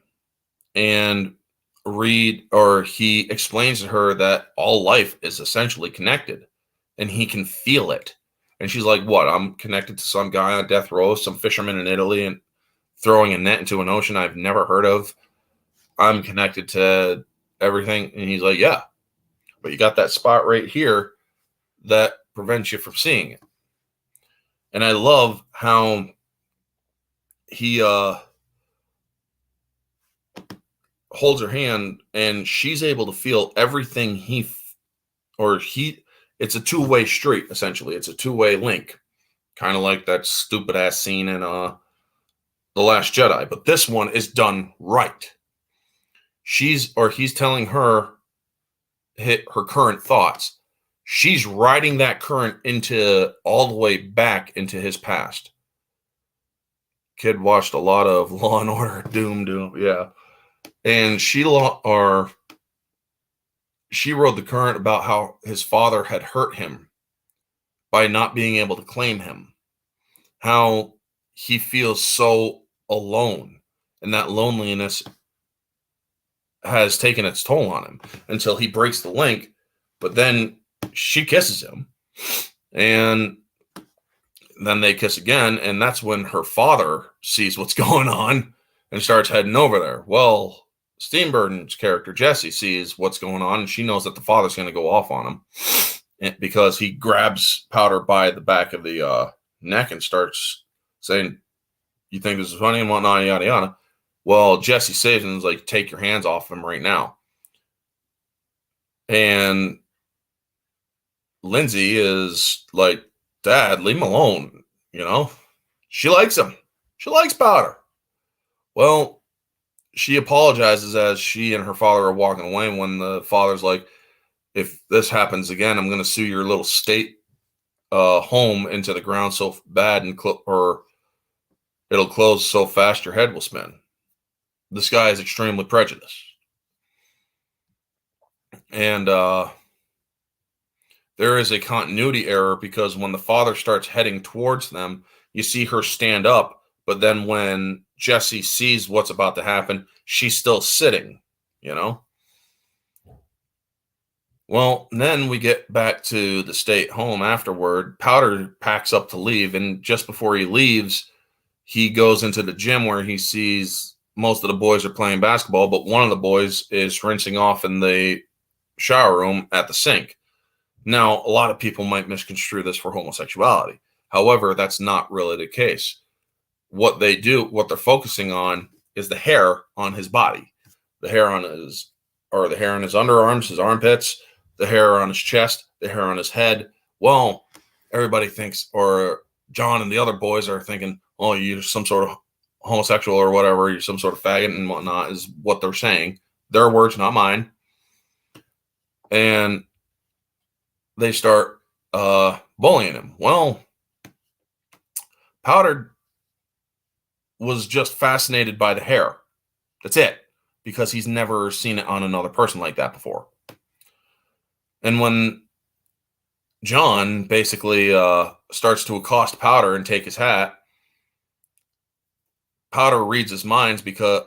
and he explains to her that all life is essentially connected, and he can feel it. And she's like, "What? I'm connected to some guy on death row, some fisherman in Italy, and throwing a net into an ocean I've never heard of. I'm connected to everything." And he's like, "Yeah, but you got that spot right here that prevents you from seeing it." And I love how he holds her hand, and she's able to feel everything it's a two-way street, essentially. It's a two-way link, kind of like that stupid ass scene in The Last Jedi, but this one is done right. He's telling her her current thoughts. She's riding that current into all the way back into his past. Kid watched a lot of Law and Order, Doom, yeah. And she rode the current about how his father had hurt him by not being able to claim him. How he feels so alone, and that loneliness has taken its toll on him until he breaks the link But then she kisses him, and then they kiss again, and that's when her father sees what's going on and starts heading over there. Well, Steenburgen's character, Jesse, sees what's going on, and she knows that the father's going to go off on him because he grabs Powder by the back of the neck and starts saying, "You think this is funny?" and whatnot, yada, yada. Well, Jesse saves him and is like, "Take your hands off him right now." And Lindsay is like, "Dad, leave him alone." You know, she likes him. She likes Powder. Well, she apologizes as she and her father are walking away when the father's like, "If this happens again, I'm going to sue your little state home into the ground so bad or it'll close so fast your head will spin." This guy is extremely prejudiced. And there is a continuity error because when the father starts heading towards them, you see her stand up. But then when Jesse sees what's about to happen, she's still sitting, you know? Well, then we get back to the state home afterward. Powder packs up to leave. And just before he leaves, he goes into the gym where he sees most of the boys are playing basketball, but one of the boys is rinsing off in the shower room at the sink. Now, a lot of people might misconstrue this for homosexuality. However, that's not really the case. What they're focusing on is the hair on his body, the hair on his underarms, his armpits, the hair on his chest, the hair on his head. Well, everybody thinks, or John and the other boys are thinking, "Oh, you're some sort of homosexual or whatever. You're some sort of faggot and whatnot," is what they're saying. Their words, not mine. And they start bullying him. Well, Powder was just fascinated by the hair. That's it. Because he's never seen it on another person like that before. And when John basically starts to accost Powder and take his hat, Powder reads his mind because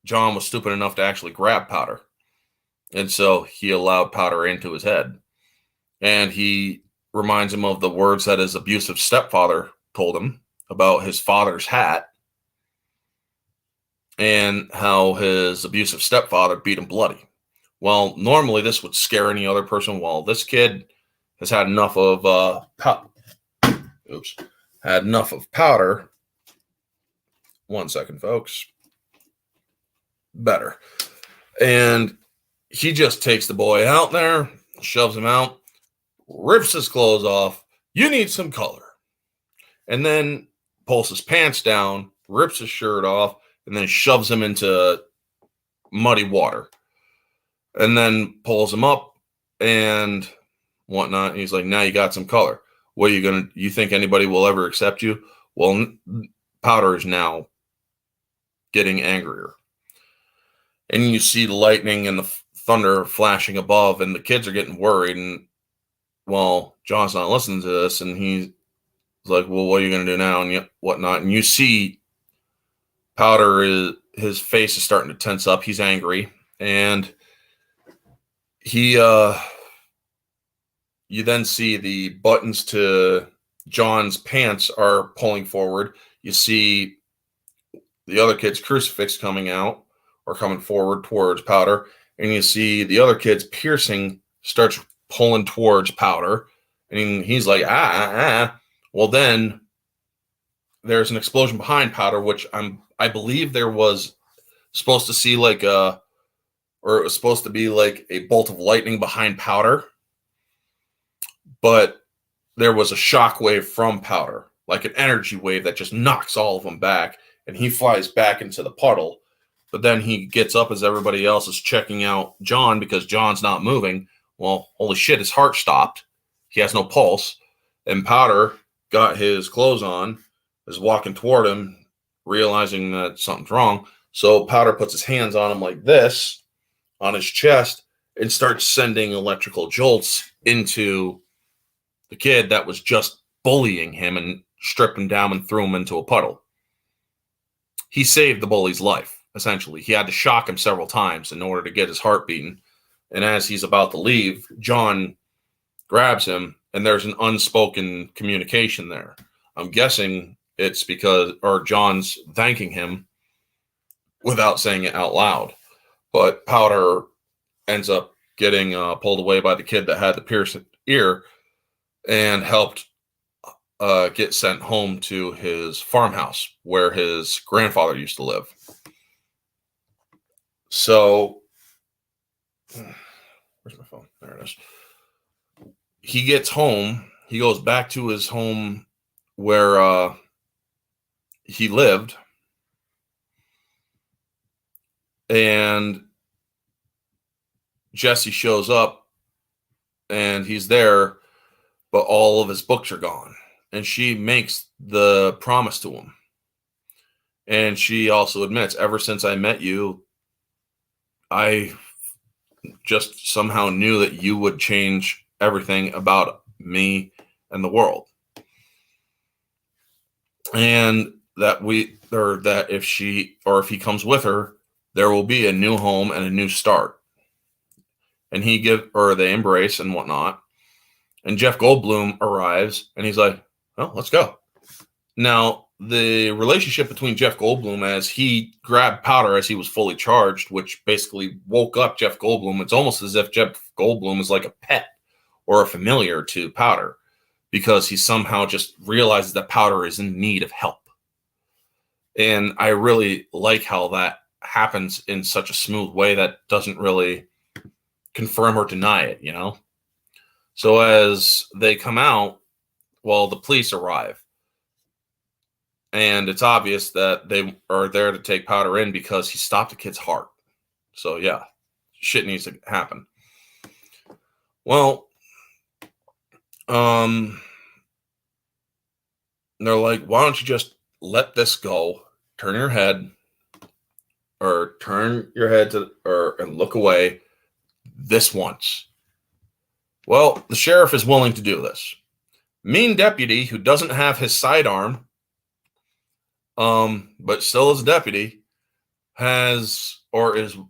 John was stupid enough to actually grab Powder. And so he allowed Powder into his head. And he reminds him of the words that his abusive stepfather told him about his father's hat and how his abusive stepfather beat him bloody. Well, normally this would scare any other person. Well, this kid has had enough of Powder. 1 second, folks. Better. And he just takes the boy out there, shoves him out, rips his clothes off. "You need some color." And then pulls his pants down, rips his shirt off, and then shoves him into muddy water. And then pulls him up and whatnot. And he's like, "Now you got some color. What are you going to, you think anybody will ever accept you?" Well, Powder is now getting angrier. And you see the lightning and the thunder flashing above, and the kids are getting worried. And, well, John's not listening to this, and he's like, "Well, what are you going to do now?" and whatnot. And you see Powder, his face is starting to tense up. He's angry. And you then see the buttons to John's pants are pulling forward. You see the other kid's crucifix coming out or coming forward towards Powder. And you see the other kid's piercing starts pulling towards Powder. And he's like, ah. Well, then there's an explosion behind Powder, which I believe there was supposed to see it was supposed to be like a bolt of lightning behind Powder. But there was a shockwave from Powder, like an energy wave that just knocks all of them back. And he flies back into the puddle. But then he gets up as everybody else is checking out John because John's not moving. Well, holy shit, his heart stopped. He has no pulse. And Powder got his clothes on, is walking toward him, realizing that something's wrong. So Powder puts his hands on him like this, on his chest, and starts sending electrical jolts into the kid that was just bullying him and stripped him down and threw him into a puddle. He saved the bully's life, essentially. He had to shock him several times in order to get his heart beating. And as he's about to leave, John grabs him, and there's an unspoken communication there. I'm guessing it's because, or John's thanking him without saying it out loud. But Powder ends up getting pulled away by the kid that had the pierced ear and helped get sent home to his farmhouse where his grandfather used to live. So, where's my phone? There it is. He gets home. He goes back to his home where he lived. And Jesse shows up and he's there, but all of his books are gone. And she makes the promise to him. And she also admits, ever since I met you, I just somehow knew that you would change everything about me and the world. And that if he comes with her, there will be a new home and a new start. And they embrace and whatnot. And Jeff Goldblum arrives and he's like, "Oh, let's go." Now, the relationship between Jeff Goldblum, as he grabbed Powder as he was fully charged, which basically woke up Jeff Goldblum. It's almost as if Jeff Goldblum is like a pet or a familiar to Powder, because he somehow just realizes that Powder is in need of help. And I really like how that happens in such a smooth way that doesn't really confirm or deny it, you know? So as they come out, the police arrive. And it's obvious that they are there to take Powder in because he stopped a kid's heart. So, yeah, shit needs to happen. Well, they're like, "Why don't you just let this go? Turn your head and look away this once." Well, the sheriff is willing to do this. Mean deputy who doesn't have his sidearm, but still is a deputy, is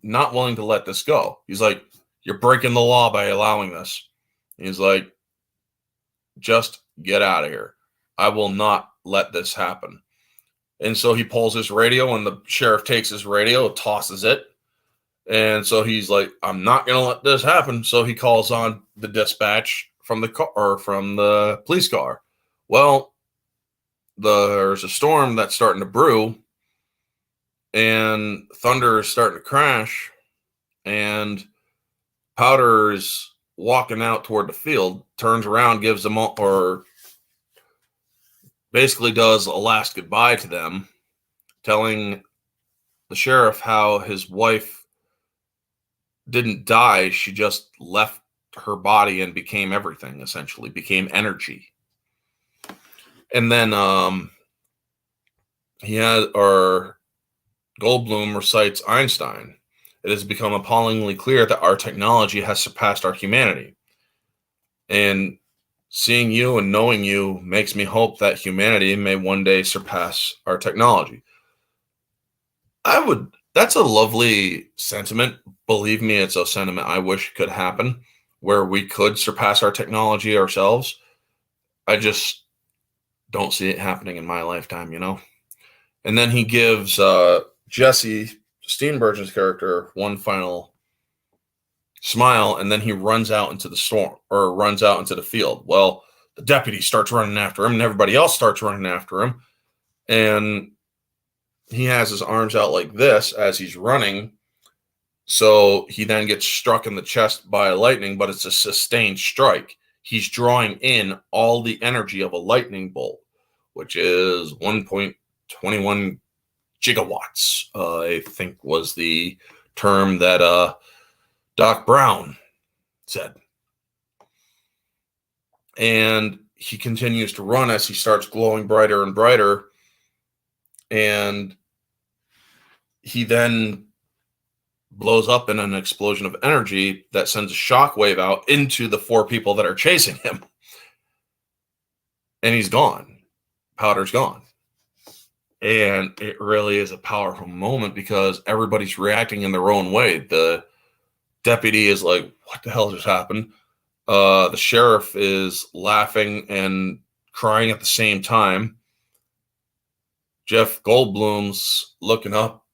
not willing to let this go. He's like, "You're breaking the law by allowing this." He's like, "Just get out of here. I will not let this happen." And so he pulls his radio, and the sheriff takes his radio, tosses it. And so he's like, "I'm not going to let this happen." So he calls on the dispatch from the car, or from the police car. Well, there's a storm that's starting to brew, and thunder is starting to crash, and Powder's walking out toward the field, turns around, gives them or basically does a last goodbye to them, telling the sheriff how his wife didn't die. She just left her body and became everything, essentially, became energy. And then Goldblum recites Einstein. "It has become appallingly clear that our technology has surpassed our humanity. And seeing you and knowing you makes me hope that humanity may one day surpass our technology." That's a lovely sentiment. Believe me, it's a sentiment I wish could happen, where we could surpass our technology ourselves. I just don't see it happening in my lifetime, you know? And then he gives Jesse Steenburgen's character one final smile, and then he runs out into the storm, or runs out into the field. Well, the deputy starts running after him, and everybody else starts running after him. And he has his arms out like this as he's running. So he then gets struck in the chest by lightning, but it's a sustained strike. He's drawing in all the energy of a lightning bolt, which is 1.21 gigawatts, I think was the term that Doc Brown said. And he continues to run as he starts glowing brighter and brighter. And he then blows up in an explosion of energy that sends a shockwave out into the four people that are chasing him. And he's gone. Powder's gone. And it really is a powerful moment because everybody's reacting in their own way. The deputy is like, what the hell just happened? The sheriff is laughing and crying at the same time. Jeff Goldblum's looking up,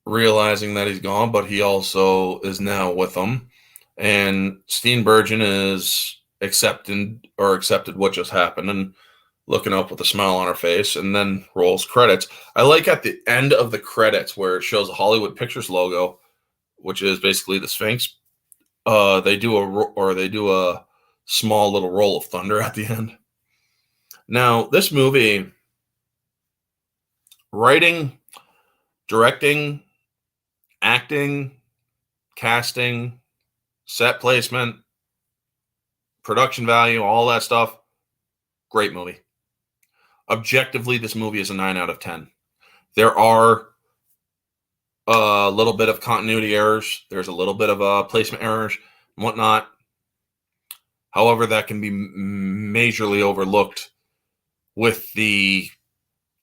realizing that he's gone, but he also is now with them. And Steenburgen is accepted what just happened and looking up with a smile on her face, and then rolls credits. I like at the end of the credits where it shows the Hollywood Pictures logo, which is basically the Sphinx. They do a small little roll of thunder at the end. Now, this movie, writing, directing, acting, casting, set placement, production value, all that stuff, great movie. Objectively, this movie is a 9 out of 10. There are a little bit of continuity errors. There's a little bit of placement errors and whatnot. However, that can be majorly overlooked with the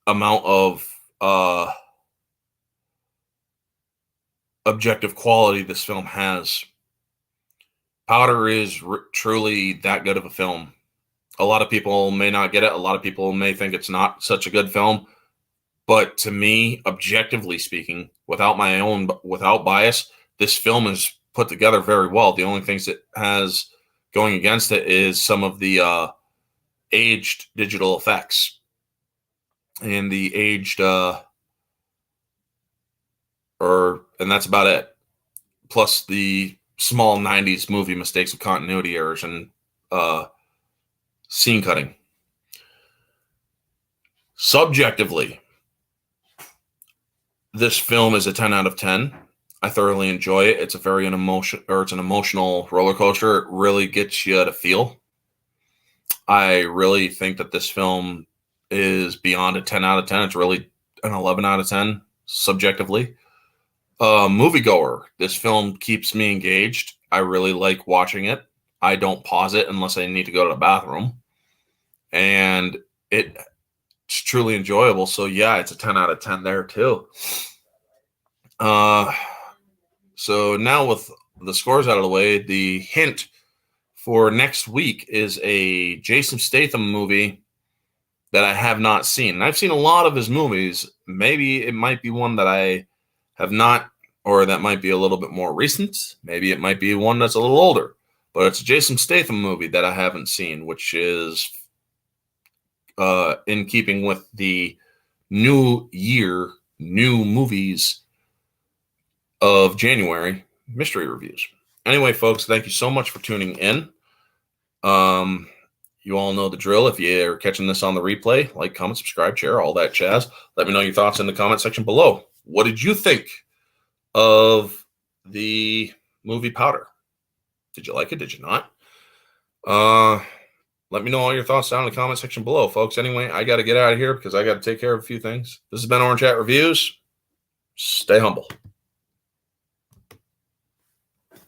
amount of objective quality this film has. Powder is truly that good of a film. A lot of people may not get it. A lot of people may think it's not such a good film. But to me, objectively speaking, without bias, this film is put together very well. The only things it has going against it is some of the aged digital effects and the aged, and that's about it. Plus the small 90s movie mistakes of continuity errors and scene cutting. Subjectively, this film is a 10 out of 10. I thoroughly enjoy it. It's an emotional roller coaster. It really gets you to feel. I really think that this film is beyond a 10 out of 10. It's really an 11 out of 10 subjectively. Moviegoer, this film keeps me engaged. I really like watching it. I don't pause it unless I need to go to the bathroom. And it's truly enjoyable. So yeah, it's a 10 out of 10 there too. So now with the scores out of the way, the hint for next week is a Jason Statham movie that I have not seen. And I've seen a lot of his movies. Maybe it might be one that I have not, or that might be a little bit more recent. Maybe it might be one that's a little older. But it's a Jason Statham movie that I haven't seen, which is in keeping with the new year, new movies of January mystery reviews. Anyway, folks, thank you so much for tuning in. You all know the drill. If you're catching this on the replay, like, comment, subscribe, share, all that jazz. Let me know your thoughts in the comment section below. What did you think of the movie Powder? Did you like it? Did you not? Let me know all your thoughts down in the comment section below, folks. Anyway, I got to get out of here because I got to take care of a few things. This has been Orange Hat Reviews. Stay humble.